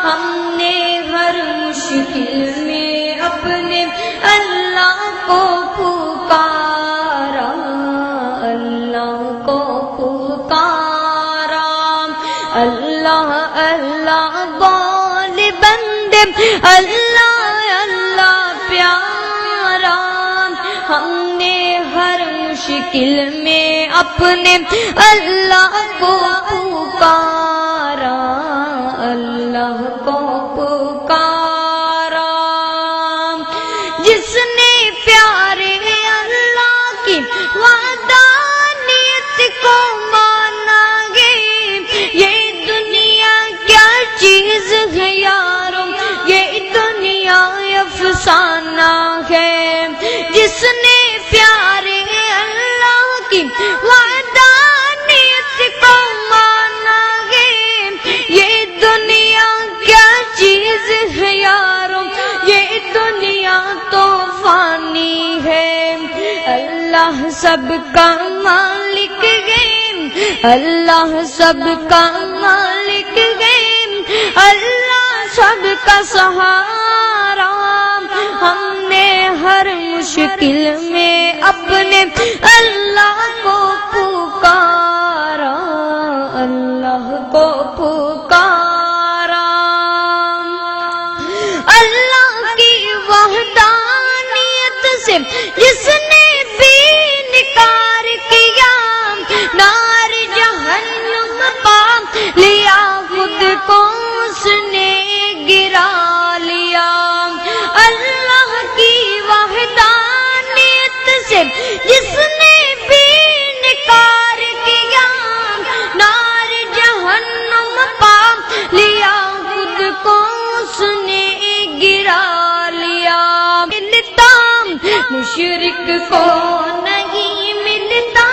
ہم نے ہر مشکل میں اپنے اللہ کو پکارا، اللہ کو پکارا، اللہ اللہ بول بندے، اللہ اللہ پیارا، ہم نے ہر مشکل میں اپنے اللہ کو پکارا، اللہ کو پکارا، جس نے پیارے اللہ کی وحدانیت کو مانا گے، یہ دنیا کیا چیز ہے یارو، یہ دنیا افسانہ ہے، جس نے پیارے اللہ کی وحدانیت کو مانا گے، یہ دنیا کیا چیز ہے یارو، یہ دنیا تو فانی ہے، اللہ سب کا مالک ہے، اللہ سب کا مالک ہے، اللہ سب کا سہارا، ہم نے ہر مشکل میں اپنے اللہ کو پکارا، اللہ کو پکارا، اللہ کی وحدانیت سے جس نے بھی انکار کیا، نار جہنم پا لیا، خود کو اس نے گرا لیا، اللہ کی وحدانیت سے جس نے بھی انکار کیا، نار جہنم پا لیا، خود کو اس نے گرا لیا، ملتا مشرک کو نہیں ملتا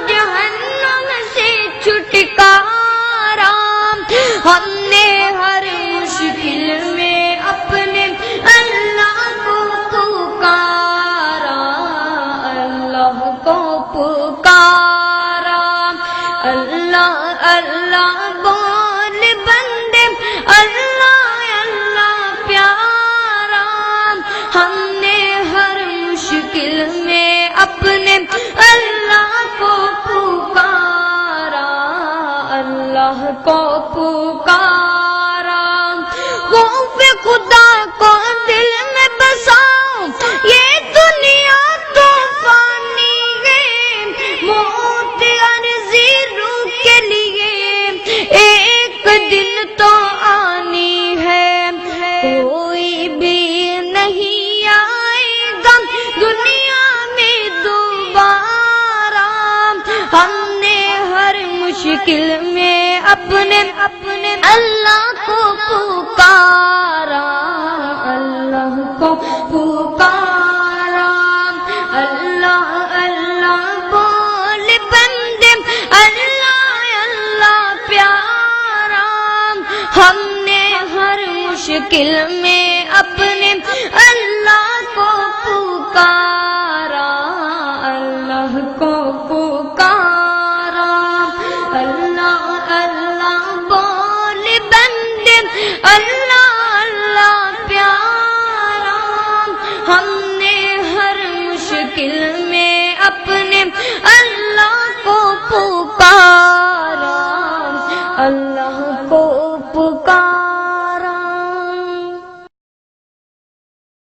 جہنم سے چھٹکارا، ہم نے ہر مشکل میں اپنے اللہ کو پکارا، اللہ کو پکارا، اللہ اللہ بول بندے، اللہ اللہ پیارا، ہم نے ہر مشکل میں اپنے اللہ کو پکارا، اللہ کو پکارا، خوف خدا کو دل میں بساؤ، یہ دنیا تو فانی ہے، موت عرضی روح کے لیے ایک دن تو آنی ہے، کوئی بھی نہیں آئے گا دنیا میں دوبارہ، ہم نے ہر مشکل میں اپنے اللہ کو پکارا، اللہ کو پکارا، اللہ اللہ بول بندے، اللہ اللہ پیارا، ہم نے ہر مشکل میں اپنے اللہ کو پکارا، اللہ کو پکارا، اللہ اللہ بول بندے، اللہ اللہ پیارا، ہم نے ہر مشکل میں اپنے اللہ کو پکارا، اللہ کو پکارا۔